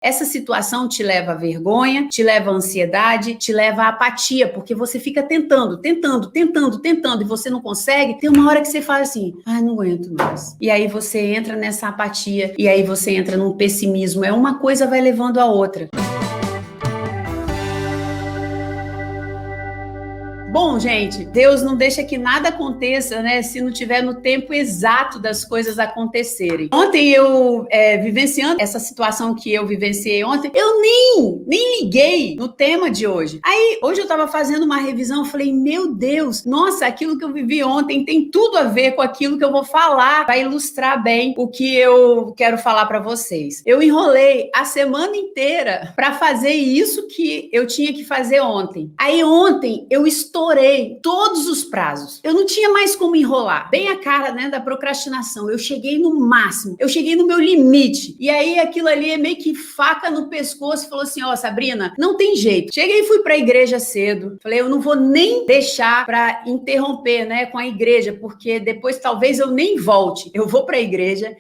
Essa situação te leva à vergonha, te leva à ansiedade, te leva à apatia, porque você fica tentando, e você não consegue. Tem uma hora que você fala assim, não aguento mais. E aí você entra nessa apatia, e aí você entra num pessimismo. Uma coisa vai levando a outra. Bom, gente, Deus não deixa que nada aconteça, né, se não tiver no tempo exato das coisas acontecerem. Ontem eu, vivenciando essa situação que eu vivenciei ontem, eu nem liguei no tema de hoje. Aí, hoje eu tava fazendo uma revisão, eu falei, meu Deus, nossa, aquilo que eu vivi ontem tem tudo a ver com aquilo que eu vou falar, vai ilustrar bem o que eu quero falar para vocês. Eu enrolei a semana inteira para fazer isso que eu tinha que fazer ontem. Aí ontem eu estourei todos os prazos. Eu não tinha mais como enrolar. Bem a cara, né, da procrastinação. Eu cheguei no máximo. Eu cheguei no meu limite. E aí aquilo ali é meio que faca no pescoço. Falou assim, Sabrina, não tem jeito. Cheguei e fui pra igreja cedo. Falei, eu não vou nem deixar pra interromper, né, com a igreja, porque depois talvez eu nem volte. Eu vou pra igreja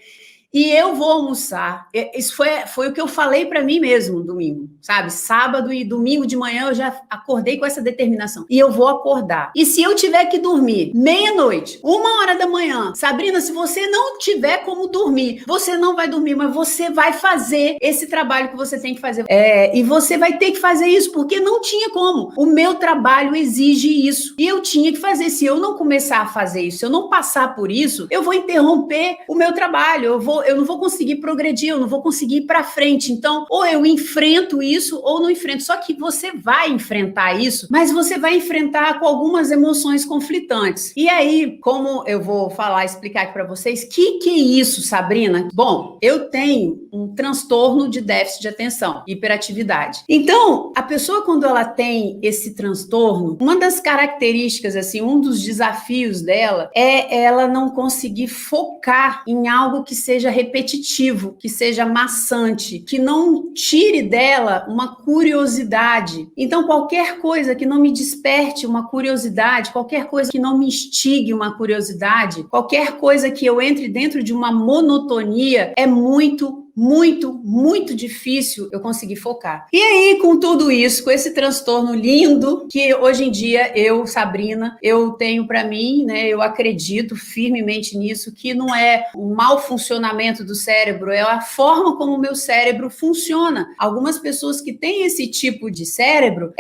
e eu vou almoçar. Isso foi o que eu falei para mim mesmo domingo, sabe? Sábado e domingo de manhã eu já acordei com essa determinação. E eu vou acordar. E se eu tiver que dormir meia-noite, 1h da manhã, Sabrina, se você não tiver como dormir, você não vai dormir, mas você vai fazer esse trabalho que você tem que fazer. E você vai ter que fazer isso, porque não tinha como. O meu trabalho exige isso. E eu tinha que fazer. Se eu não começar a fazer isso, se eu não passar por isso, eu vou interromper o meu trabalho. Eu não vou conseguir progredir, eu não vou conseguir ir para frente. Então, ou eu enfrento isso ou não enfrento. Só que você vai enfrentar isso, mas você vai enfrentar com algumas emoções conflitantes. E aí, como eu vou explicar aqui para vocês, que é isso, Sabrina? Bom, eu tenho um transtorno de déficit de atenção, hiperatividade. Então, a pessoa, quando ela tem esse transtorno, uma das características, assim, um dos desafios dela é ela não conseguir focar em algo que seja repetitivo, que seja maçante, que não tire dela uma curiosidade. Então, qualquer coisa que não me desperte uma curiosidade, qualquer coisa que não me instigue uma curiosidade, qualquer coisa que eu entre dentro de uma monotonia, é muito difícil eu conseguir focar. E aí, com tudo isso, com esse transtorno lindo, que hoje em dia eu, Sabrina, eu tenho para mim, né, eu acredito firmemente nisso, que não é o mau funcionamento do cérebro, é a forma como o meu cérebro funciona. Algumas pessoas que têm esse tipo de cérebro,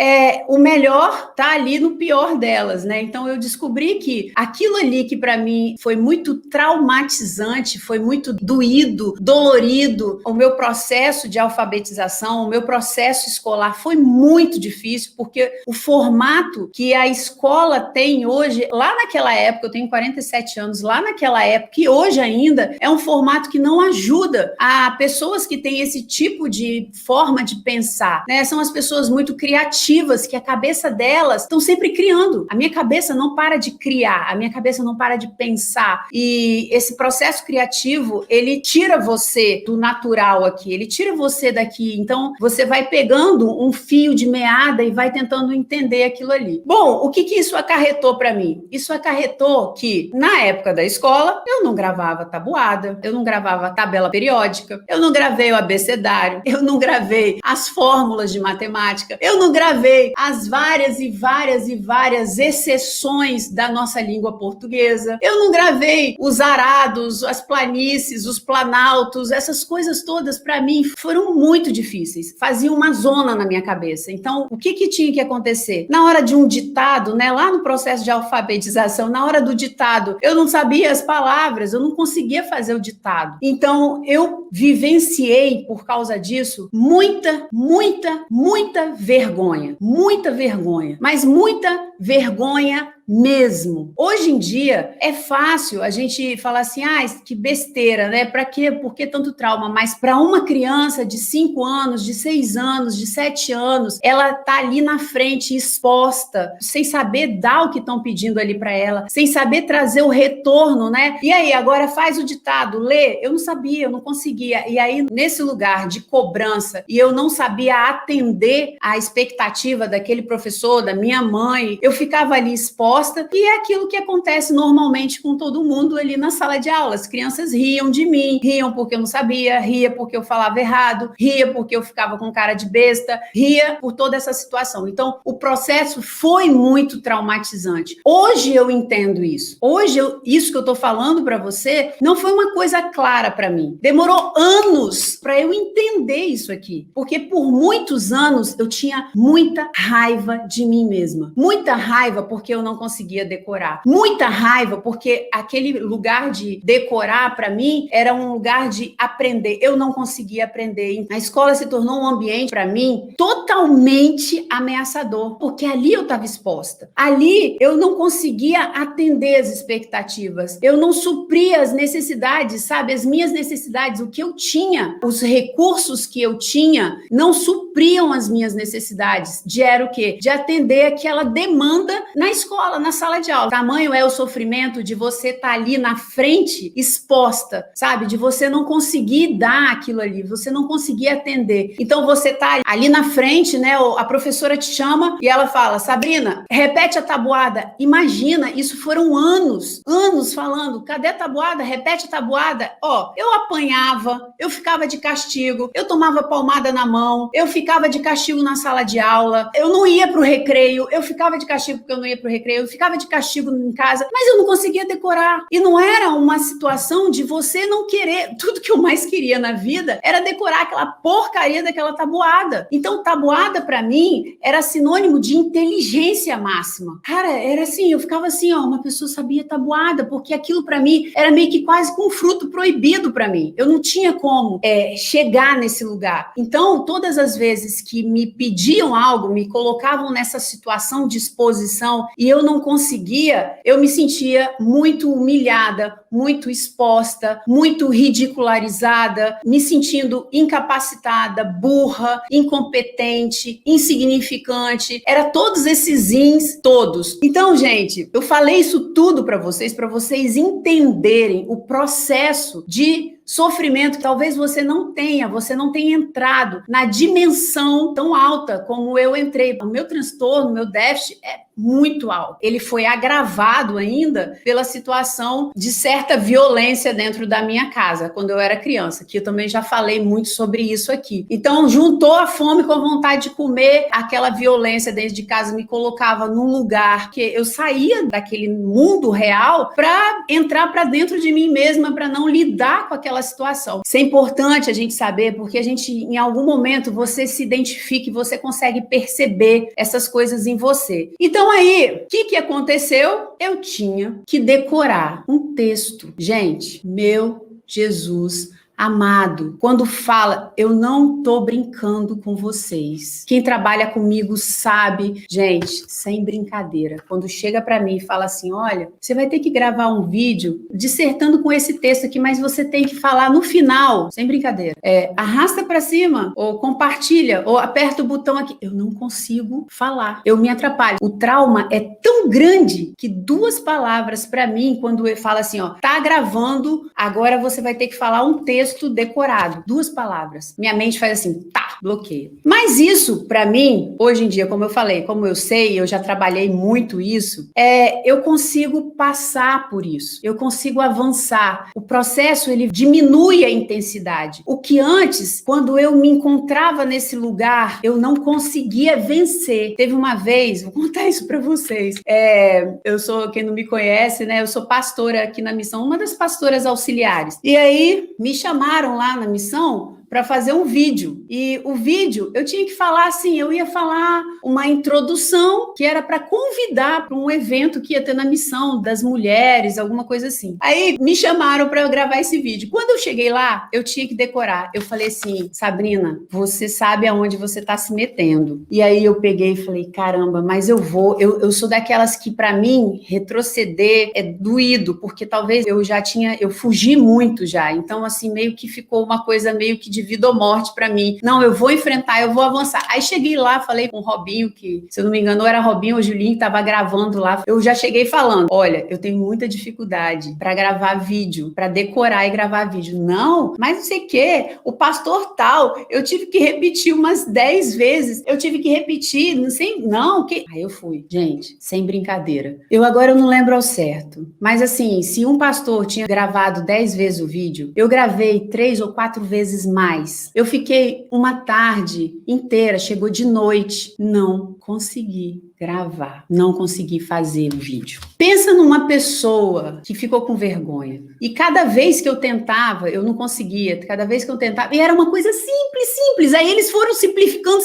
o melhor tá ali no pior delas, né? Então, eu descobri que aquilo ali que para mim foi muito traumatizante, foi muito doído, dolorido, o meu processo de alfabetização, o meu processo escolar foi muito difícil, porque o formato que a escola tem hoje, lá naquela época, eu tenho 47 anos, lá naquela época, e hoje ainda, é um formato que não ajuda a pessoas que têm esse tipo de forma de pensar, né? São as pessoas muito criativas, que a cabeça delas estão sempre criando. A minha cabeça não para de criar, a minha cabeça não para de pensar, e esse processo criativo, ele tira você do natural aqui, ele tira você daqui, então você vai pegando um fio de meada e vai tentando entender aquilo ali. Bom, o que isso acarretou para mim? Isso acarretou que, na época da escola, eu não gravava tabuada, eu não gravava tabela periódica, eu não gravei o abecedário, eu não gravei as fórmulas de matemática, eu não gravei as várias exceções da nossa língua portuguesa, eu não gravei os arados, as planícies, os planaltos, essas coisas todas para mim foram muito difíceis, faziam uma zona na minha cabeça. Então, o que tinha que acontecer? Na hora de um ditado, né, lá no processo de alfabetização, na hora do ditado, eu não sabia as palavras, eu não conseguia fazer o ditado. Então, eu vivenciei, por causa disso, muita vergonha, mas muita vergonha mesmo. Hoje em dia é fácil a gente falar assim, que besteira, né? Para quê? Por que tanto trauma? Mas para uma criança de 5 anos, de 6 anos, de 7 anos, ela tá ali na frente exposta, sem saber dar o que estão pedindo ali para ela, sem saber trazer o retorno, né? E aí, agora faz o ditado, lê. Eu não sabia, eu não conseguia. E aí, nesse lugar de cobrança, e eu não sabia atender a expectativa daquele professor, da minha mãe, eu ficava ali exposta exposta, e é aquilo que acontece normalmente com todo mundo ali na sala de aula. As crianças riam de mim, riam porque eu não sabia, ria porque eu falava errado, ria porque eu ficava com cara de besta, ria por toda essa situação. Então, o processo foi muito traumatizante. Hoje eu entendo isso. Hoje, isso que eu tô falando para você não foi uma coisa clara para mim. Demorou anos para eu entender isso aqui, porque por muitos anos eu tinha muita raiva de mim mesma. Muita raiva porque eu não conseguia decorar. Muita raiva porque aquele lugar de decorar para mim era um lugar de aprender. Eu não conseguia aprender. A escola se tornou um ambiente para mim totalmente ameaçador, porque ali eu estava exposta. Ali eu não conseguia atender as expectativas. Eu não supria as necessidades, sabe? As minhas necessidades, o que eu tinha, os recursos que eu tinha, não supriam as minhas necessidades. Era o quê? De atender aquela demanda na escola, na sala de aula. O tamanho é o sofrimento de você estar ali na frente, exposta, sabe? De você não conseguir dar aquilo ali, você não conseguir atender. Então você tá ali na frente, né? A professora te chama e ela fala: Sabrina, repete a tabuada. Imagina, isso foram anos falando: cadê a tabuada? Repete a tabuada. Ó, eu apanhava, eu ficava de castigo, eu tomava palmada na mão, eu ficava de castigo na sala de aula, eu não ia pro recreio, eu ficava de castigo porque eu não ia pro recreio, eu ficava de castigo em casa, mas eu não conseguia decorar. E não era uma situação de você não querer. Tudo que eu mais queria na vida era decorar aquela porcaria daquela tabuada. Então, tabuada para mim era sinônimo de inteligência máxima. Cara, era assim, eu ficava assim, ó, uma pessoa sabia tabuada, porque aquilo para mim era meio que quase com um fruto proibido para mim. Eu não tinha como chegar nesse lugar. Então, todas as vezes que me pediam algo, me colocavam nessa situação de exposição e eu não conseguia, eu me sentia muito humilhada, muito exposta, muito ridicularizada, me sentindo incapacitada, burra, incompetente, insignificante. Era todos esses ins, todos. Então, gente, eu falei isso tudo para vocês entenderem o processo de sofrimento que talvez você não tenha entrado na dimensão tão alta como eu entrei. O meu transtorno, o meu déficit é muito alto. Ele foi agravado ainda pela situação de certa violência dentro da minha casa, quando eu era criança, que eu também já falei muito sobre isso aqui. Então, juntou a fome com a vontade de comer, aquela violência dentro de casa me colocava num lugar que eu saía daquele mundo real para entrar para dentro de mim mesma, para não lidar com aquela situação. Isso é importante a gente saber, porque a gente, em algum momento, você se identifica e você consegue perceber essas coisas em você. Então, aí, o que aconteceu? Eu tinha que decorar um texto. Gente, meu Jesus amado, quando fala, eu não tô brincando com vocês. Quem trabalha comigo sabe, gente, sem brincadeira. Quando chega para mim e fala assim, olha, você vai ter que gravar um vídeo dissertando com esse texto aqui, mas você tem que falar no final, sem brincadeira. Arrasta para cima, ou compartilha, ou aperta o botão aqui. Eu não consigo falar, eu me atrapalho. O trauma é tão grande que 2 palavras para mim, quando eu falo assim, ó, tá gravando, agora você vai ter que falar um texto decorado, 2 palavras. Minha mente faz assim, tá, bloqueia. Mas isso, para mim, hoje em dia, como eu falei, como eu sei, eu já trabalhei muito isso, eu consigo passar por isso, eu consigo avançar. O processo, ele diminui a intensidade. O que antes, quando eu me encontrava nesse lugar, eu não conseguia vencer. Teve uma vez, vou contar isso para vocês, eu sou, quem não me conhece, né, eu sou pastora aqui na missão, uma das pastoras auxiliares. E aí, me chamaram lá na missão para fazer um vídeo. E o vídeo, eu tinha que falar assim, eu ia falar uma introdução que era para convidar para um evento que ia ter na missão das mulheres, alguma coisa assim. Aí me chamaram para eu gravar esse vídeo. Quando eu cheguei lá, eu tinha que decorar. Eu falei assim, Sabrina, você sabe aonde você está se metendo. E aí eu peguei e falei, caramba, mas eu sou daquelas que para mim retroceder é doído, porque talvez eu fugi muito já. Então assim, meio que ficou uma coisa meio que de de vida ou morte para mim. Não, eu vou enfrentar, eu vou avançar. Aí cheguei lá, falei com o Robinho, que, se eu não me engano, ou era Robinho ou Julinho, que estava gravando lá. Eu já cheguei falando, olha, eu tenho muita dificuldade para gravar vídeo, para decorar e gravar vídeo. Não, mas não sei o quê, o pastor tal, eu tive que repetir umas 10 vezes, eu tive que repetir, não sei, não, que... Aí eu fui, gente, sem brincadeira. Agora eu não lembro ao certo, mas assim, se um pastor tinha gravado 10 vezes o vídeo, eu gravei 3 ou 4 vezes mais. Eu fiquei uma tarde inteira, chegou de noite, não consegui gravar, não consegui fazer o vídeo. Pensa numa pessoa que ficou com vergonha. E cada vez que eu tentava, eu não conseguia. Cada vez que eu tentava, e era uma coisa simples. Aí eles foram simplificando,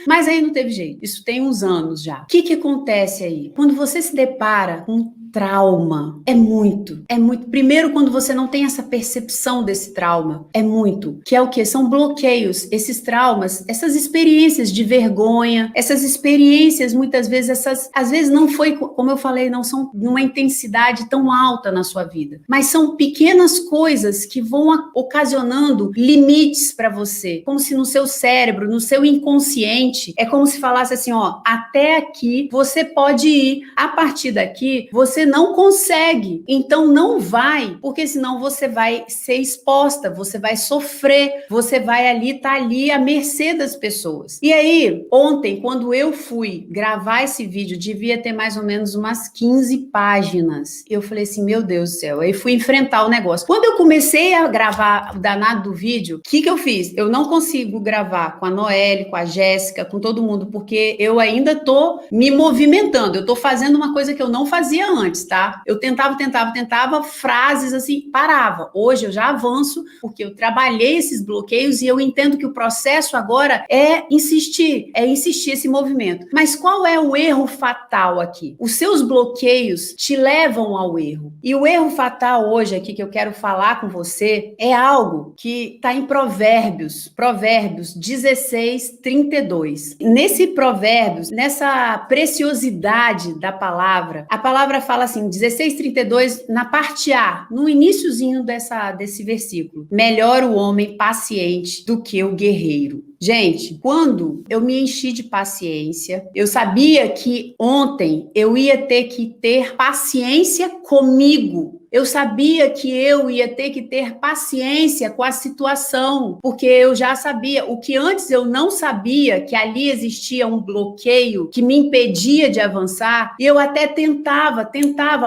mas aí não teve jeito. Isso tem uns anos já. O que acontece aí? Quando você se depara com trauma, é muito. Primeiro, quando você não tem essa percepção desse trauma, é muito. Que é o quê? São bloqueios. Esses traumas, essas experiências de vergonha, essas experiências, muitas vezes, às vezes não foi, como eu falei, não são numa intensidade tão alta na sua vida, mas são pequenas coisas que vão ocasionando limites para você, como se no seu cérebro, no seu inconsciente, é como se falasse assim, ó, até aqui você pode ir, a partir daqui você não consegue, então não vai, porque senão você vai ser exposta, você vai sofrer, você vai estar ali à mercê das pessoas. E aí, ontem, quando eu fui gravar esse vídeo, devia ter mais ou menos umas 15 páginas. Eu falei assim, meu Deus do céu, aí fui enfrentar o negócio. Quando eu comecei a gravar o danado do vídeo, o que eu fiz? Eu não consigo gravar com a Noelle, com a Jéssica, com todo mundo, porque eu ainda tô me movimentando, eu tô fazendo uma coisa que eu não fazia antes, tá? Eu tentava, frases assim, parava. Hoje eu já avanço, porque eu trabalhei esses bloqueios e eu entendo que o processo agora é insistir esse movimento. Mas qual é o erro fatal aqui? Os seus bloqueios te levam ao erro. E o erro fatal hoje aqui que eu quero falar com você é algo que está em Provérbios 16:32. Nesse Provérbios, nessa preciosidade da palavra, a palavra fala assim, 16:32, na parte A, no iniciozinho desse versículo. Melhor o homem paciente do que o guerreiro. Gente, quando eu me enchi de paciência, eu sabia que ontem eu ia ter que ter paciência comigo. Eu sabia que eu ia ter que ter paciência com a situação, porque eu já sabia. O que antes eu não sabia, que ali existia um bloqueio que me impedia de avançar, e eu até tentava,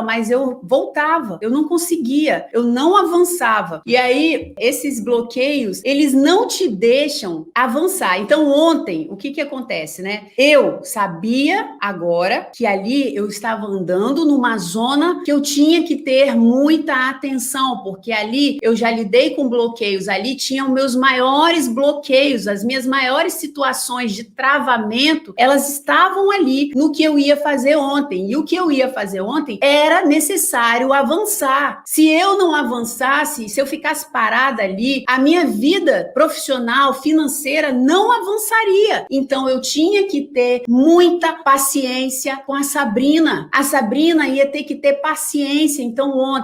mas eu voltava, eu não conseguia, eu não avançava. E aí, esses bloqueios, eles não te deixam avançar. Então, ontem, o que acontece, né? Eu sabia agora que ali eu estava andando numa zona que eu tinha que ter muita atenção, porque ali eu já lidei com bloqueios, ali tinham meus maiores bloqueios, as minhas maiores situações de travamento, elas estavam ali no que eu ia fazer ontem, e o que eu ia fazer ontem era necessário avançar. Se eu não avançasse, se eu ficasse parada ali, a minha vida profissional, financeira não avançaria. Então eu tinha que ter muita paciência com a Sabrina. A Sabrina ia ter que ter paciência. Então ontem,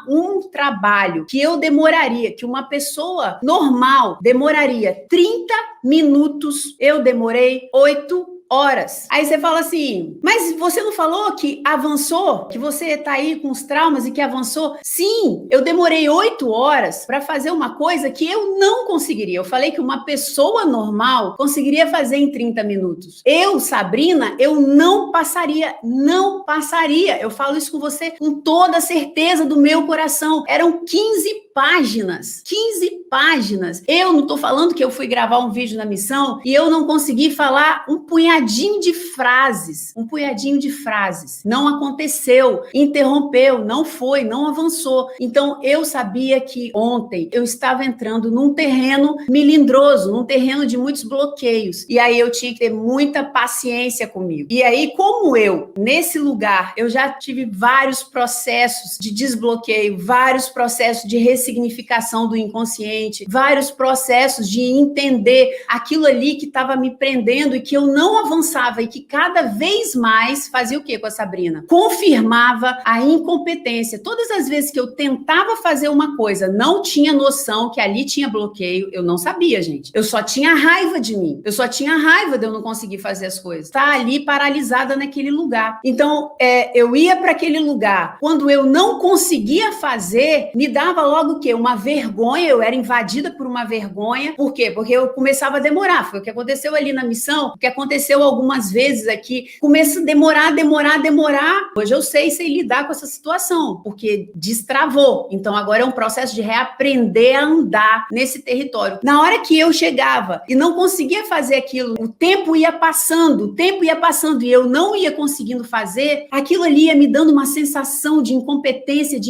um trabalho que eu demoraria, que uma pessoa normal demoraria 30 minutos, eu demorei 8 horas. Aí você fala assim, mas você não falou que avançou? Que você tá aí com os traumas e que avançou? Sim, eu demorei 8 horas para fazer uma coisa que eu não conseguiria. Eu falei que uma pessoa normal conseguiria fazer em 30 minutos. Eu, Sabrina, eu não passaria. Eu falo isso com você com toda a certeza do meu coração. Eram 15 páginas. Eu não tô falando que eu fui gravar um vídeo na missão e eu não consegui falar um punhadinho de frases. Não aconteceu, interrompeu, não foi, não avançou. Então, eu sabia que ontem eu estava entrando num terreno melindroso, num terreno de muitos bloqueios. E aí eu tinha que ter muita paciência comigo. E aí, como nesse lugar, eu já tive vários processos de desbloqueio, vários processos de ressignificação do inconsciente, vários processos de entender aquilo ali que estava me prendendo e que eu não avançava e que cada vez mais fazia o quê com a Sabrina? Confirmava a incompetência. Todas as vezes que eu tentava fazer uma coisa, não tinha noção que ali tinha bloqueio, eu não sabia, gente. Eu só tinha raiva de mim. Eu só tinha raiva de eu não conseguir fazer as coisas. Tá ali paralisada naquele lugar. Então, eu ia para aquele lugar. Quando eu não conseguia fazer, me dava logo o quê? Uma vergonha. Eu era invadida por uma vergonha. Por quê? Porque eu começava a demorar. Foi o que aconteceu ali na missão, o que aconteceu algumas vezes aqui. Começa a demorar. Hoje eu sei lidar com essa situação, porque destravou. Então, agora é um processo de reaprender a andar nesse território. Na hora que eu chegava e não conseguia fazer aquilo, o tempo ia passando e eu não ia conseguindo fazer, aquilo ali ia me dando uma sensação de incompetência,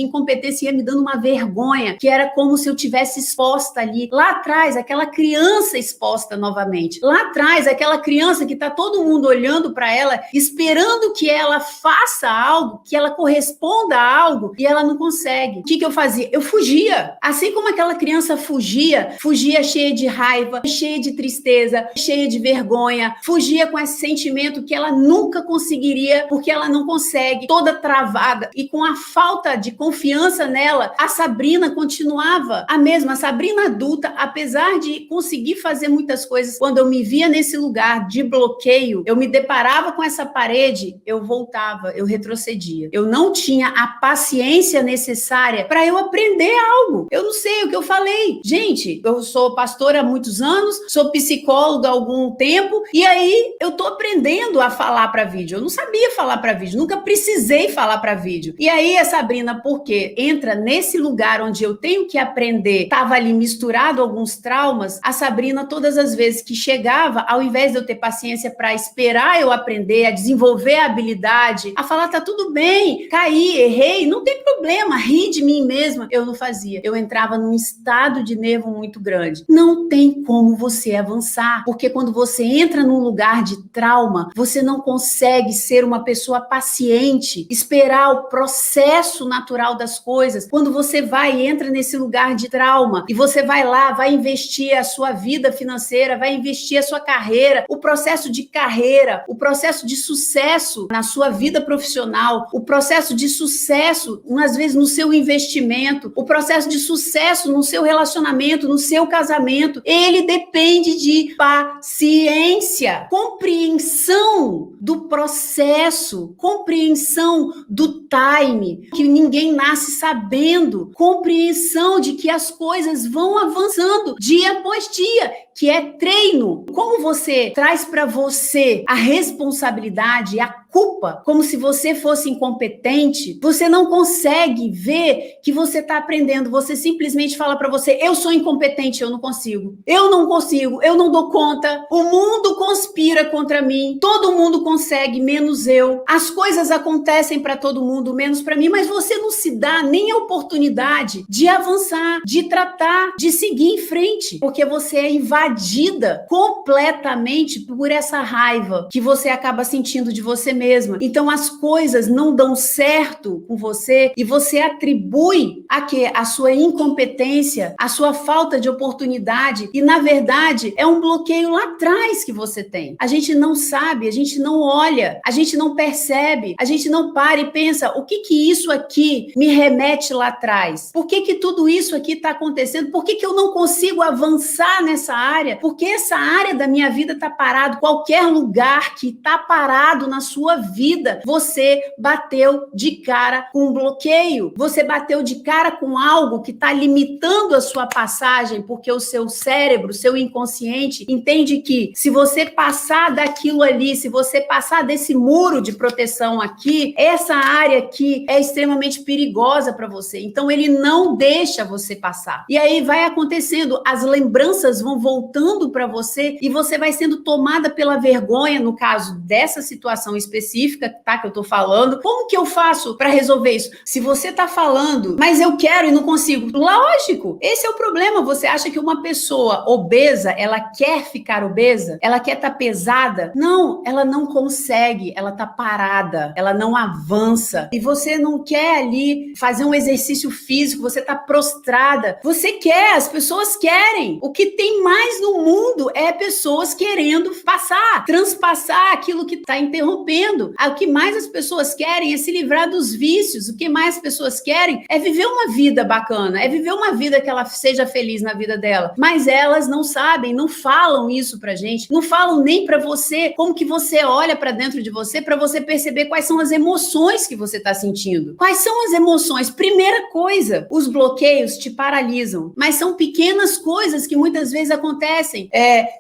ia me dando uma vergonha, que era como se eu tivesse exposta ali. Lá atrás, aquela criança exposta novamente. Lá atrás, aquela criança que está todo mundo olhando para ela, esperando que ela faça algo, que ela corresponda a algo, e ela não consegue. O que eu fazia? Eu fugia. Assim como aquela criança fugia cheia de raiva, cheia de tristeza, cheia de vergonha, fugia com esse sentimento que ela nunca conseguiria, porque ela não consegue, toda travada. E com a falta de confiança nela, a Sabrina continuava a mesma. A Sabrina adulta, apesar de conseguir fazer muitas coisas, quando eu me via nesse lugar de bloqueio, eu me deparava com essa parede, eu voltava, eu retrocedia. Eu não tinha a paciência necessária para eu aprender algo. Eu não sei o que eu falei. Gente, eu sou pastora há muitos anos, sou psicóloga há algum tempo, e aí eu tô aprendendo a falar para vídeo. Eu não sabia falar para vídeo, nunca precisei falar para vídeo. E aí a Sabrina, porque entra nesse lugar onde eu tenho que aprender, tava ali misturado alguns traumas, a Sabrina, todas as vezes que chegava, ao invés de eu ter paciência para esperar eu aprender, a desenvolver a habilidade, a falar, tá tudo bem, caí, errei, não tem problema, ri de mim mesma, eu não fazia. Eu entrava num estado de nervo muito grande. Não tem como você avançar, porque quando você entra num lugar de trauma, você não consegue ser uma pessoa paciente, esperar o processo natural das coisas. Quando você vai e entra nesse lugar de trauma, e você vai lá, vai investir a sua vida financeira, vai investir a sua carreira, o processo de carreira, o processo de sucesso na sua vida profissional, o processo de sucesso, às vezes, no seu investimento, o processo de sucesso no seu relacionamento, no seu casamento, ele depende de paciência, compreensão do processo, compreensão do time, que ninguém nasce sabendo, compreensão de que as coisas vão avançando dia após dia, que é treino. Como você traz para você a responsabilidade, a culpa, como se você fosse incompetente, você não consegue ver que você está aprendendo. Você simplesmente fala para você, eu sou incompetente, eu não consigo, eu não dou conta, o mundo conspira contra mim, todo mundo consegue, menos eu. As coisas acontecem para todo mundo, menos para mim, mas você não se dá nem a oportunidade de avançar, de tratar, de seguir em frente, porque você é invadida completamente por essa raiva que você acaba sentindo de você mesma. Então as coisas não dão certo com você e você atribui a quê? A sua incompetência, a sua falta de oportunidade, e na verdade é um bloqueio lá atrás que você tem. A gente não sabe, a gente não olha, a gente não percebe, a gente não para e pensa, o que isso aqui me remete lá atrás? Por que tudo isso aqui está acontecendo? Por que eu não consigo avançar nessa área? Porque essa área da minha vida está parado. Qualquer lugar que está parado na sua vida, você bateu de cara com um bloqueio, você bateu de cara com algo que está limitando a sua passagem, porque o seu cérebro, o seu inconsciente, entende que se você passar daquilo ali, se você passar desse muro de proteção aqui, essa área aqui é extremamente perigosa para você. Então, ele não deixa você passar. E aí vai acontecendo, as lembranças vão voltando voltando para você e você vai sendo tomada pela vergonha, no caso dessa situação específica, tá, que eu tô falando. Como que eu faço para resolver isso? Se você tá falando, mas eu quero e não consigo. Lógico, esse é o problema. Você acha que uma pessoa obesa, ela quer ficar obesa? Ela quer estar pesada? Não, ela não consegue, ela tá parada, ela não avança. E você não quer ali fazer um exercício físico, você tá prostrada. Você quer, as pessoas querem. O que tem mais no mundo é pessoas querendo passar, transpassar aquilo que está interrompendo. O que mais as pessoas querem é se livrar dos vícios. O que mais as pessoas querem é viver uma vida bacana, é viver uma vida que ela seja feliz na vida dela. Mas elas não sabem, não falam isso pra gente, não falam nem pra você como que você olha pra dentro de você pra você perceber quais são as emoções que você tá sentindo. Quais são as emoções? Primeira coisa, os bloqueios te paralisam, mas são pequenas coisas que muitas vezes acontecem.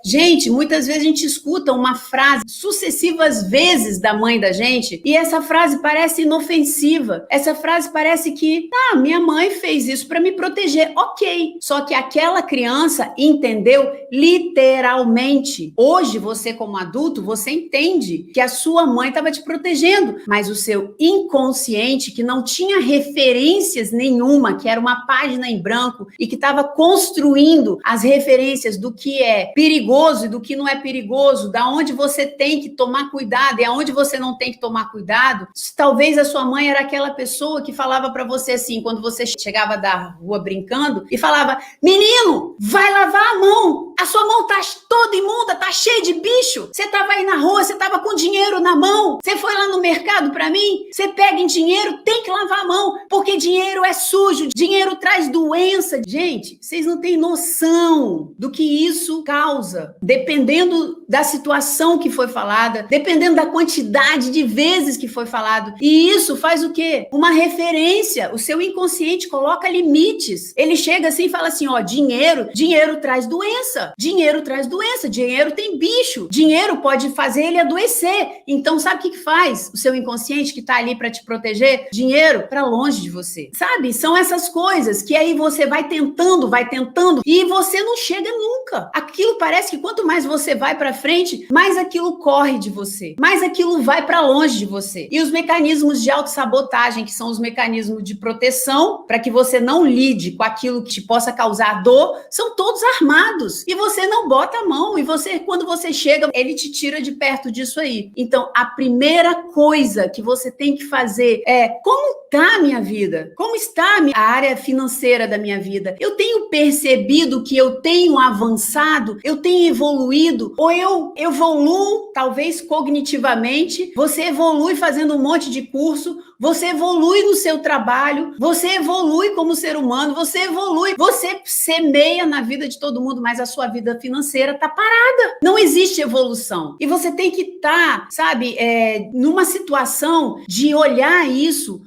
Gente, muitas vezes a gente escuta uma frase sucessivas vezes da mãe da gente e essa frase parece inofensiva. Essa frase parece que, minha mãe fez isso para me proteger. Ok, só que aquela criança entendeu literalmente. Hoje, você como adulto, você entende que a sua mãe estava te protegendo, mas o seu inconsciente, que não tinha referências nenhuma, que era uma página em branco e que estava construindo as referências do que é perigoso e do que não é perigoso, da onde você tem que tomar cuidado e aonde você não tem que tomar cuidado. Talvez a sua mãe era aquela pessoa que falava para você assim, quando você chegava da rua brincando e falava: menino, vai lavar a mão, a sua mão tá toda imunda, tá cheia de bicho, você tava aí na rua, você tava com dinheiro na mão, você foi lá no mercado para mim, você pega em dinheiro, tem que lavar a mão, porque dinheiro é sujo, dinheiro traz doença. Gente, vocês não têm noção do que isso causa, dependendo da situação que foi falada, dependendo da quantidade de vezes que foi falado. E isso faz o quê? Uma referência. O seu inconsciente coloca limites. Ele chega assim e fala assim, dinheiro traz doença. Dinheiro traz doença. Dinheiro tem bicho. Dinheiro pode fazer ele adoecer. Então, sabe o que faz? O seu inconsciente que tá ali para te proteger? Dinheiro para longe de você. Sabe? São essas coisas que aí você vai tentando e você não chega nunca. Aquilo parece que quanto mais você vai para frente, mais aquilo corre de você, mais aquilo vai para longe de você. E os mecanismos de autossabotagem, que são os mecanismos de proteção, para que você não lide com aquilo que te possa causar dor, são todos armados. E você não bota a mão, e você, quando você chega, ele te tira de perto disso aí. Então, a primeira coisa que você tem que fazer é: como está a minha vida? Como está a área financeira da minha vida? Eu tenho percebido que eu tenho avançado, eu tenho evoluído, ou eu evoluo, talvez cognitivamente, você evolui fazendo um monte de curso, você evolui no seu trabalho, você evolui como ser humano, você evolui, você semeia na vida de todo mundo, mas a sua vida financeira está parada. Não existe evolução. E você tem que estar, numa situação de olhar isso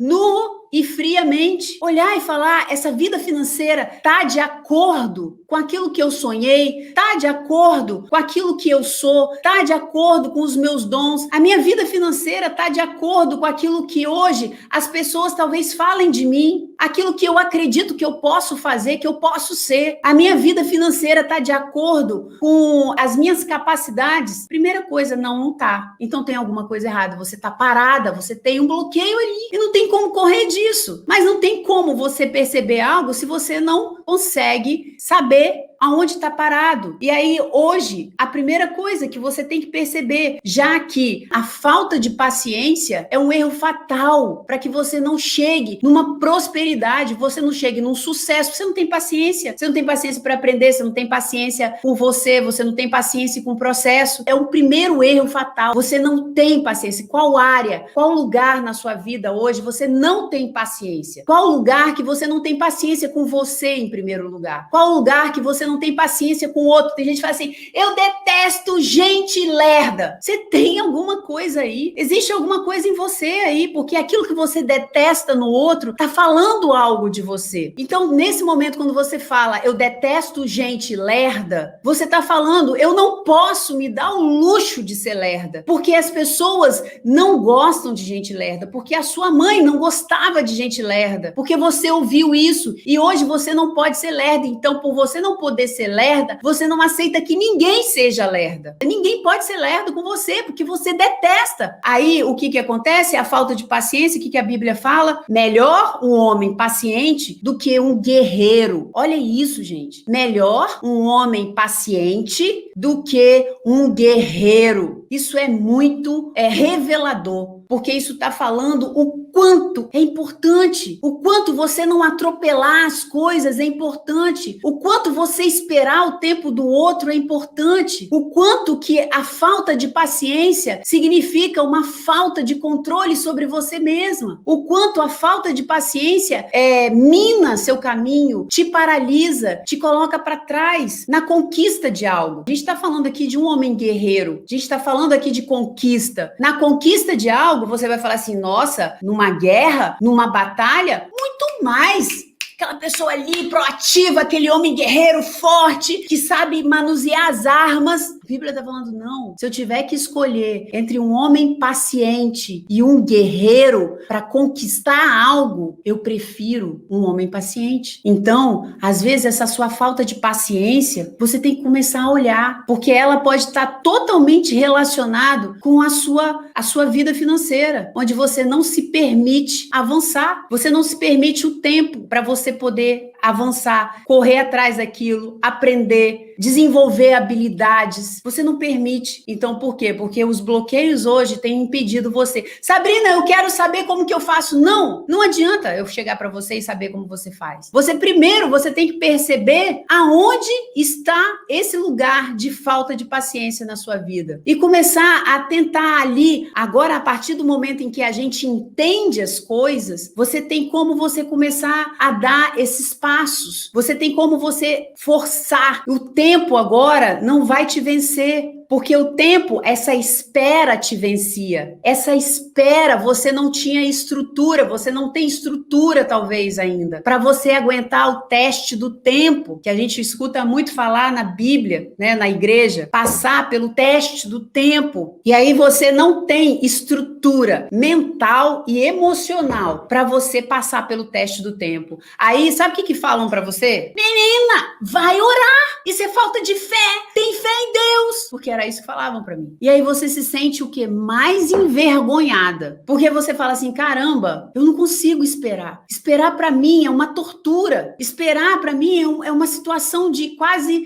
e friamente olhar e falar: essa vida financeira tá de acordo com aquilo que eu sonhei, tá de acordo com aquilo que eu sou, tá de acordo com os meus dons, a minha vida financeira tá de acordo com aquilo que hoje as pessoas talvez falem de mim, aquilo que eu acredito que eu posso fazer, que eu posso ser. A minha vida financeira tá de acordo com as minhas capacidades. Primeira coisa, não tá. Então tem alguma coisa errada, você tá parada, você tem um bloqueio ali e não tem como correr disso. Mas não tem como você perceber algo se você não consegue saber aonde está parado. E aí, hoje, a primeira coisa que você tem que perceber, já que a falta de paciência é um erro fatal para que você não chegue numa prosperidade, você não chegue num sucesso. Você não tem paciência. Você não tem paciência para aprender, você não tem paciência com você não tem paciência com o processo. É o primeiro erro fatal. Você não tem paciência. Qual área, qual lugar na sua vida hoje você não tem paciência? Qual lugar que você não tem paciência com você em primeiro lugar? Qual lugar que você não tem paciência com o outro? Tem gente que fala assim: eu detesto gente lerda. Você tem alguma coisa aí, existe alguma coisa em você aí, porque aquilo que você detesta no outro tá falando algo de você. Então, nesse momento, quando você fala eu detesto gente lerda, você tá falando: eu não posso me dar o luxo de ser lerda, porque as pessoas não gostam de gente lerda, porque a sua mãe não gostava de gente lerda, porque você ouviu isso e hoje você não pode ser lerda. Então, por você não poder poder ser lerda, você não aceita que ninguém seja lerda. Ninguém pode ser lerdo com você, porque você detesta. Aí, o que acontece? A falta de paciência, o que a Bíblia fala? Melhor um homem paciente do que um guerreiro. Olha isso, gente. Melhor um homem paciente do que um guerreiro. Isso é muito revelador, porque isso está falando o quanto é importante, o quanto você não atropelar as coisas é importante, o quanto você esperar o tempo do outro é importante, o quanto que a falta de paciência significa uma falta de controle sobre você mesma, o quanto a falta de paciência mina seu caminho, te paralisa, te coloca para trás na conquista de algo. A gente está falando aqui de um homem guerreiro, a gente está falando aqui de conquista. Na conquista de algo, você vai falar assim, nossa, numa guerra, numa batalha, muito mais. Aquela pessoa ali proativa, aquele homem guerreiro forte, que sabe manusear as armas. A Bíblia está falando, não. Se eu tiver que escolher entre um homem paciente e um guerreiro para conquistar algo, eu prefiro um homem paciente. Então, às vezes, essa sua falta de paciência, você tem que começar a olhar, porque ela pode estar totalmente relacionado com a sua vida financeira, onde você não se permite avançar, você não se permite o tempo para você poder avançar, correr atrás daquilo, aprender, desenvolver habilidades. Você não permite. Então, por quê? Porque os bloqueios hoje têm impedido você. Sabrina, eu quero saber como que eu faço. Não adianta eu chegar para você e saber como você faz. Você tem que perceber aonde está esse lugar de falta de paciência na sua vida. E começar a tentar ali, agora a partir do momento em que a gente entende as coisas, você tem como você começar a dar esses passos. Você tem como você forçar. O tempo agora não vai te vencer, porque o tempo, essa espera te vencia. Essa espera, você não tinha estrutura, você não tem estrutura talvez ainda, para você aguentar o teste do tempo, que a gente escuta muito falar na Bíblia, né, na igreja, passar pelo teste do tempo. E aí você não tem estrutura mental e emocional para você passar pelo teste do tempo. Aí, sabe o que falam para você? Menina, vai orar. Isso é falta de fé. Tem fé em Deus. Porque era isso que falavam para mim. E aí você se sente o quê? Mais envergonhada. Porque você fala assim, caramba, eu não consigo esperar. Esperar para mim é uma tortura. Esperar para mim é uma situação de quase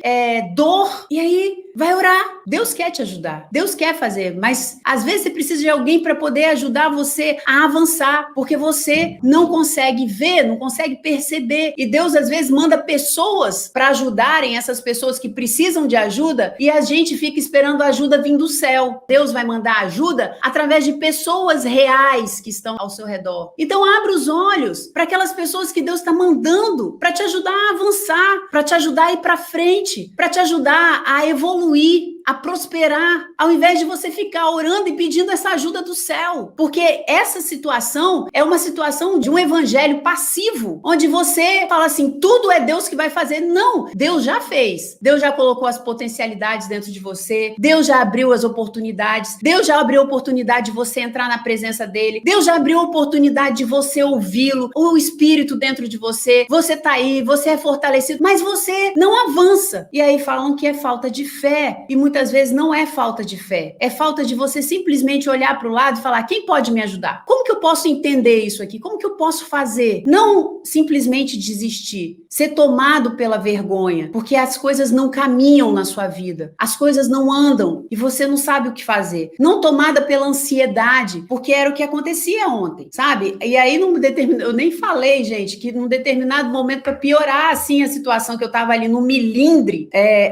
dor. E aí vai orar. Deus quer te ajudar. Deus quer fazer. Mas às vezes você precisa de alguém para poder ajudar você a avançar. Porque você não consegue ver, não consegue perceber. E Deus às vezes manda pessoas para ajudarem essas pessoas que precisam de ajuda. E a gente fica esperando a ajuda vir do céu. Deus vai mandar ajuda através de pessoas reais que estão ao seu redor. Então abra os olhos para aquelas pessoas que Deus está mandando para te ajudar a avançar, para te ajudar a ir para frente, para te ajudar a evoluir, a prosperar, ao invés de você ficar orando e pedindo essa ajuda do céu. Porque essa situação é uma situação de um evangelho passivo, onde você fala assim, tudo é Deus que vai fazer. Não, Deus já fez. Deus já colocou as potencialidades dentro de você. Deus já abriu as oportunidades. Deus já abriu a oportunidade de você entrar na presença dele. Deus já abriu a oportunidade de você ouvi-lo. O Espírito dentro de você. Você tá aí, você é fortalecido, mas você não avança. E aí falam que é falta de fé. E muitas vezes não é falta de fé. É falta de você simplesmente olhar para o lado e falar, quem pode me ajudar? Como que eu posso entender isso aqui? Como que eu posso fazer? Não simplesmente desistir. Ser tomado pela vergonha, porque as coisas não caminham na sua vida. As coisas não andam e você não sabe o que fazer. Não tomada pela ansiedade, porque era o que acontecia ontem, sabe? E aí, eu nem falei, gente, que num determinado momento, para piorar assim a situação que eu tava ali no milindre,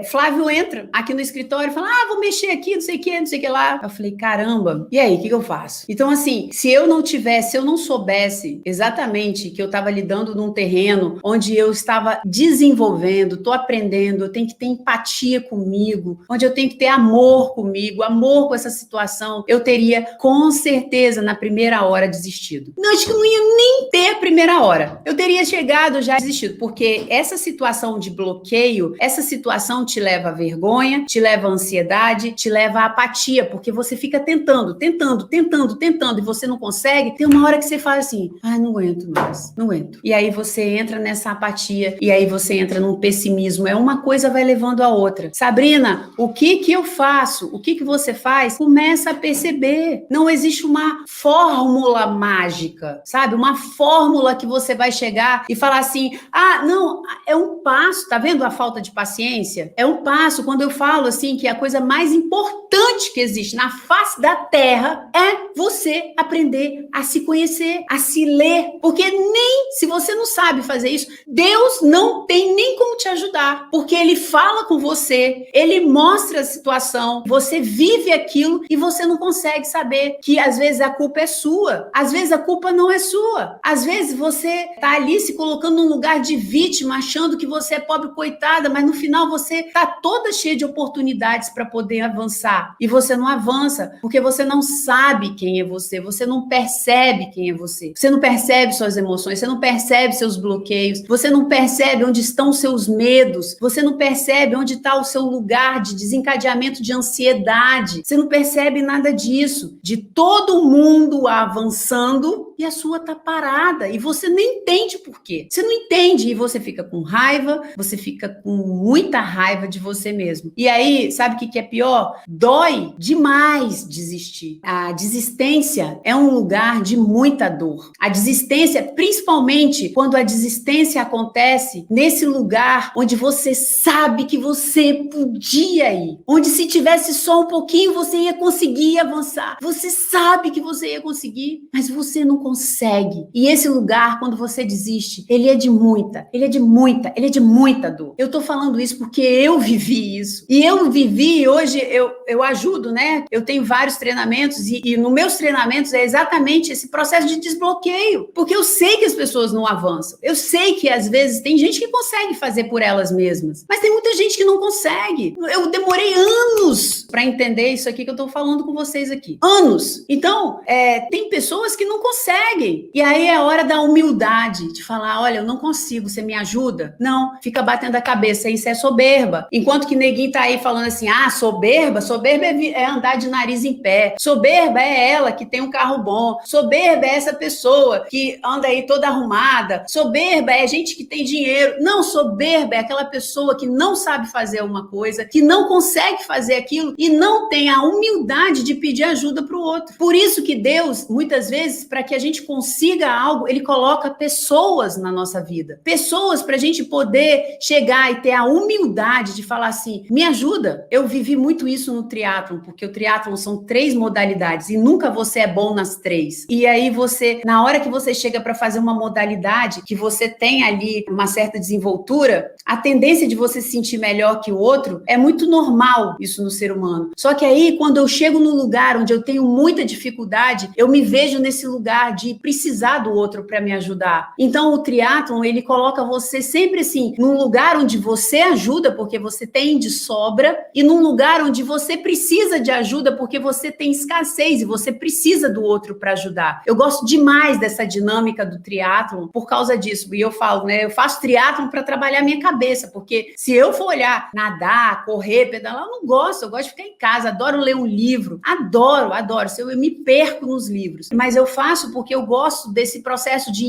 Flávio entra aqui no escritório e fala, vou mexer aqui, não sei o que lá. Eu falei, caramba, e aí, o que eu faço? Então, assim, se eu não soubesse exatamente que eu tava lidando num terreno onde eu estava desenvolvendo, tô aprendendo, eu tenho que ter empatia comigo, onde eu tenho que ter amor comigo, amor com essa situação, eu teria com certeza na primeira hora desistido. Não, acho que eu não ia nem ter a primeira hora. Eu teria chegado já desistido, porque essa situação de bloqueio, essa situação te leva a vergonha, te leva a ansiedade, te leva à apatia, porque você fica tentando, e você não consegue. Tem uma hora que você fala assim, não aguento mais, não aguento. E aí você entra nessa apatia, e aí você entra num pessimismo. Uma coisa vai levando a outra. Sabrina, o que eu faço? O que você faz? Começa a perceber. Não existe uma fórmula mágica, sabe? Uma fórmula que você vai chegar e falar assim, não, é um passo, tá vendo a falta de paciência? É um passo. Quando eu falo assim que a coisa mais importante que existe na face da Terra é você aprender a se conhecer, a se ler, porque nem se você não sabe fazer isso, Deus não tem nem como te ajudar, porque Ele fala com você, Ele mostra a situação, você vive aquilo e você não consegue saber que às vezes a culpa é sua, às vezes a culpa não é sua, às vezes você tá ali se colocando num lugar de vítima, achando que você é pobre coitada, mas no final você tá toda cheia de oportunidades para poder avançar e você não avança, porque você não sabe quem é você não percebe quem é você não percebe suas emoções, você não percebe seus bloqueios, você não percebe onde estão os seus medos, você não percebe onde está o seu lugar de desencadeamento de ansiedade, você não percebe nada disso, de todo mundo avançando e a sua tá parada e você nem entende por quê, você não entende e você fica com raiva, você fica com muita raiva de você mesmo. E aí, sabe o que é pior? Dói demais desistir. A desistência é um lugar de muita dor. A desistência, principalmente quando a desistência acontece nesse lugar onde você sabe que você podia ir, onde se tivesse só um pouquinho você ia conseguir avançar. Você sabe que você ia conseguir, mas você não consegue. E esse lugar, quando você desiste, ele é de muita dor. Eu tô falando isso porque eu vivi isso. E eu vivi, hoje eu ajudo, né? Eu tenho vários treinamentos e nos meus treinamentos é exatamente esse processo de desbloqueio. Porque eu sei que as pessoas não avançam. Eu sei que às vezes tem gente que consegue fazer por elas mesmas, mas tem muita gente que não consegue. Eu demorei anos para entender isso aqui que eu tô falando com vocês aqui. Anos. Então, tem pessoas que não conseguem. E aí é a hora da humildade, de falar, olha, eu não consigo, você me ajuda? Não, fica batendo a cabeça, isso é soberba. Enquanto que neguinho tá aí falando assim, soberba é andar de nariz em pé. Soberba é ela que tem um carro bom. Soberba é essa pessoa que anda aí toda arrumada. Soberba é gente que tem dinheiro. Não, soberba é aquela pessoa que não sabe fazer uma coisa, que não consegue fazer aquilo e não tem a humildade de pedir ajuda para o outro. Por isso que Deus, muitas vezes, para que a gente consiga algo, Ele coloca pessoas na nossa vida. Pessoas para a gente poder chegar e ter a humildade de falar assim, me ajuda. Eu vivi muito isso no triatlon, porque o triatlon são 3 modalidades e nunca você é bom nas 3. E aí você, na hora que você chega para fazer uma modalidade que você tem ali uma certa desenvoltura, a tendência de você se sentir melhor que o outro é muito normal isso no ser humano. Só que aí, quando eu chego no lugar onde eu tenho muita dificuldade, eu me vejo nesse lugar de precisar do outro para me ajudar. Então, o triatlon, ele coloca você sempre assim, num lugar onde você ajuda porque você tem de sobra e num lugar onde você precisa de ajuda porque você tem escassez e você precisa do outro para ajudar. Eu gosto demais dessa dinâmica do triatlon por causa disso. E eu falo, né? Eu faço triatlon para trabalhar minha cabeça, porque se eu for olhar, nadar, correr, pedalar, eu não gosto. Eu gosto de ficar em casa, adoro ler um livro. Adoro. Eu me perco nos livros. Mas eu faço porque eu gosto desse processo de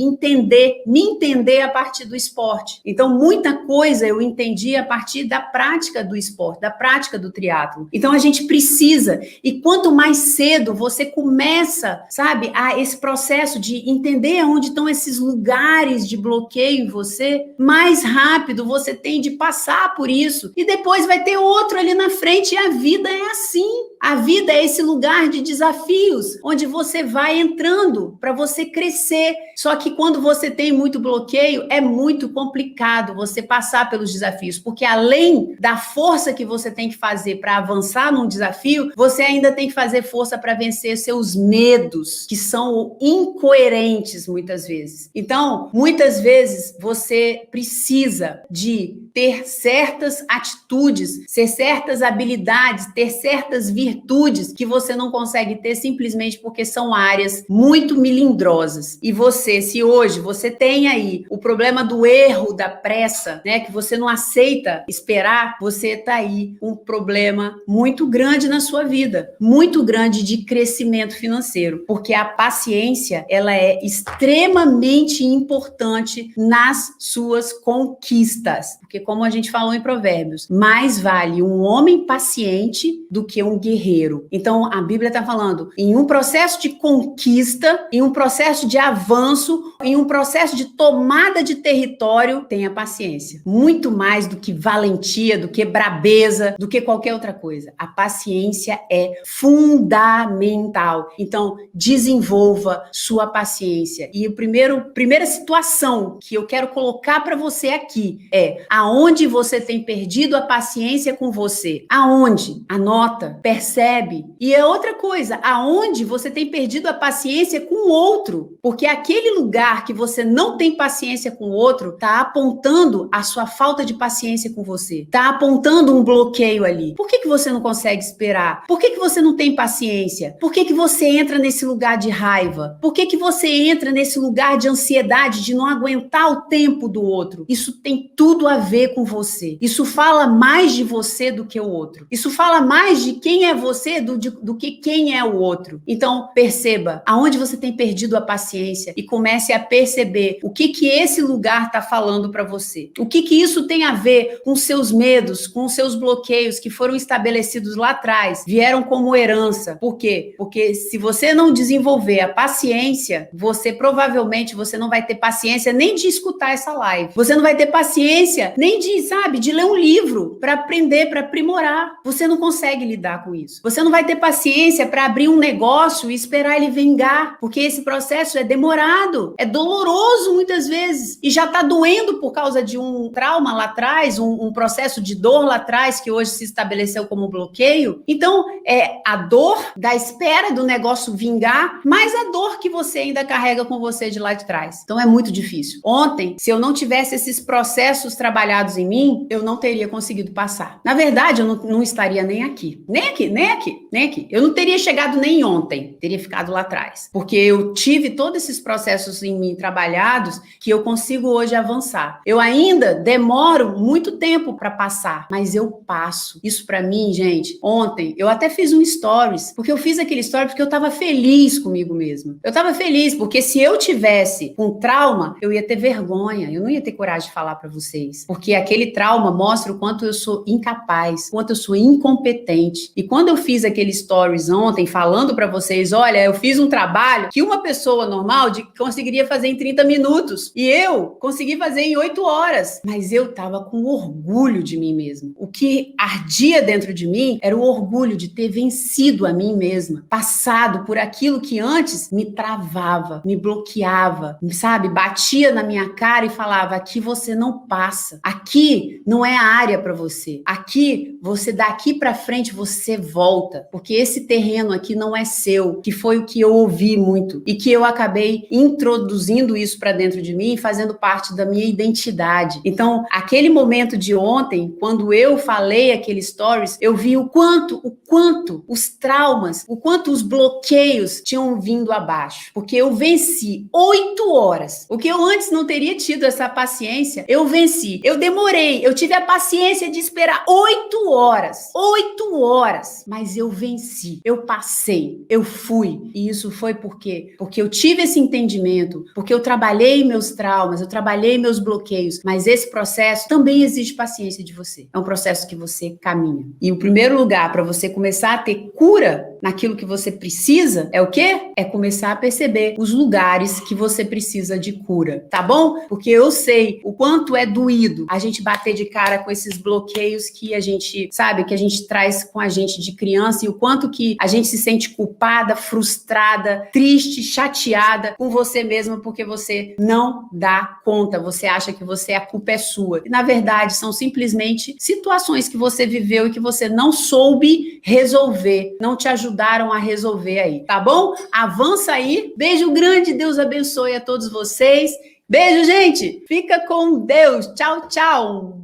me entender a partir do esporte. Então, muita coisa eu entendi a partir da prática do esporte, da prática do triatlon. Então, a gente precisa, e quanto mais cedo você começa, sabe, a esse processo de entender onde estão esses lugares de bloqueio em você, mais rápido você tem de passar por isso. E depois vai ter outro ali na frente, e a vida é assim. A vida é esse lugar de desafios, onde você vai entrando para você crescer. Só que quando você tem muito bloqueio, é muito complicado você passar pelos desafios, porque além da força que você tem que fazer para avançar num desafio, você ainda tem que fazer força para vencer seus medos, que são incoerentes muitas vezes. Então, muitas vezes você precisa de ter certas atitudes, ter certas habilidades, ter certas virtudes virtudes que você não consegue ter simplesmente porque são áreas muito melindrosas. E você, se hoje você tem aí o problema do erro, da pressa, né, que você não aceita esperar, você tá aí com um problema muito grande na sua vida, muito grande de crescimento financeiro, porque a paciência, ela é extremamente importante nas suas conquistas, porque como a gente falou em Provérbios, mais vale um homem paciente do que um guerreiro. Então, a Bíblia está falando em um processo de conquista, em um processo de avanço, em um processo de tomada de território, tenha paciência. Muito mais do que valentia, do que brabeza, do que qualquer outra coisa. A paciência é fundamental. Então, desenvolva sua paciência. E a primeira situação que eu quero colocar para você aqui é aonde você tem perdido a paciência com você. Aonde? Anota, percebe. E é outra coisa, aonde você tem perdido a paciência com o outro. Porque aquele lugar que você não tem paciência com o outro está apontando a sua falta de paciência com você. Está apontando um bloqueio ali. Por que você não consegue esperar? Por que você não tem paciência? Por que você entra nesse lugar de raiva? Por que você entra nesse lugar de ansiedade, de não aguentar o tempo do outro? Isso tem tudo a ver com você. Isso fala mais de você do que o outro. Isso fala mais de quem é você do que quem é o outro. Então, perceba aonde você tem perdido a paciência e comece a perceber o que esse lugar está falando para você. O que isso tem a ver com seus medos, com seus bloqueios que foram estabelecidos lá atrás, vieram como herança. Por quê? Porque se você não desenvolver a paciência, você provavelmente não vai ter paciência nem de escutar essa live. Você não vai ter paciência nem de ler um livro para aprender, para aprimorar. Você não consegue lidar com isso. Você não vai ter paciência para abrir um negócio e esperar ele vingar, porque esse processo é demorado, é doloroso muitas vezes e já está doendo por causa de um trauma lá atrás, um processo de dor lá atrás que hoje se estabeleceu como bloqueio. Então, é a dor da espera do negócio vingar, mais a dor que você ainda carrega com você de lá de trás. Então, é muito difícil. Ontem, se eu não tivesse esses processos trabalhados em mim, eu não teria conseguido passar. Na verdade, eu não estaria nem aqui. Nem aqui. Eu não teria chegado nem ontem. Teria ficado lá atrás. Porque eu tive todos esses processos em mim trabalhados que eu consigo hoje avançar. Eu ainda demoro muito tempo para passar, mas eu passo. Isso para mim, gente, ontem eu até fiz um stories, porque eu fiz aquele stories porque eu tava feliz comigo mesma. Eu tava feliz porque se eu tivesse um trauma, eu ia ter vergonha, eu não ia ter coragem de falar para vocês, porque aquele trauma mostra o quanto eu sou incapaz, o quanto eu sou incompetente. E quando eu fiz aquele stories ontem falando para vocês, olha, eu fiz um trabalho que uma pessoa normal conseguiria fazer em 30 minutos e eu consegui fazer em 8 horas, mas eu tava com orgulho de mim mesma. O que ardia dentro de mim era o orgulho de ter vencido a mim mesma, passado por aquilo que antes me travava, me bloqueava, sabe? Batia na minha cara e falava, aqui você não passa, aqui não é a área para você, aqui você daqui para frente você volta, porque esse terreno aqui não é seu, que foi o que eu ouvi muito e que eu acabei introduzindo isso para dentro de mim, fazendo parte da minha identidade. Então, aquele momento de ontem, quando eu falei aquele stories, eu vi o quanto os traumas, o quanto os bloqueios tinham vindo abaixo, porque eu venci 8 horas. O que eu antes não teria tido essa paciência, eu venci. Eu demorei, eu tive a paciência de esperar 8 horas. 8 horas. Mas eu venci, eu passei, eu fui. E isso foi por quê? Porque eu tive esse entendimento, porque eu trabalhei meus traumas, eu trabalhei meus bloqueios, mas esse processo também exige paciência de você. É um processo que você caminha. E o primeiro lugar para você começar a ter cura naquilo que você precisa é o quê? É começar a perceber os lugares que você precisa de cura, tá bom? Porque eu sei o quanto é doído a gente bater de cara com esses bloqueios que a gente, sabe, que a gente traz com a gente de criança e o quanto que a gente se sente culpada, frustrada, triste, chateada com você mesma porque você não dá conta, você acha que a culpa é sua. E na verdade são simplesmente situações que você viveu e que você não soube resolver, não te ajudaram a resolver aí, tá bom? Avança aí, beijo grande, Deus abençoe a todos vocês. Beijo, gente! Fica com Deus. Tchau, tchau!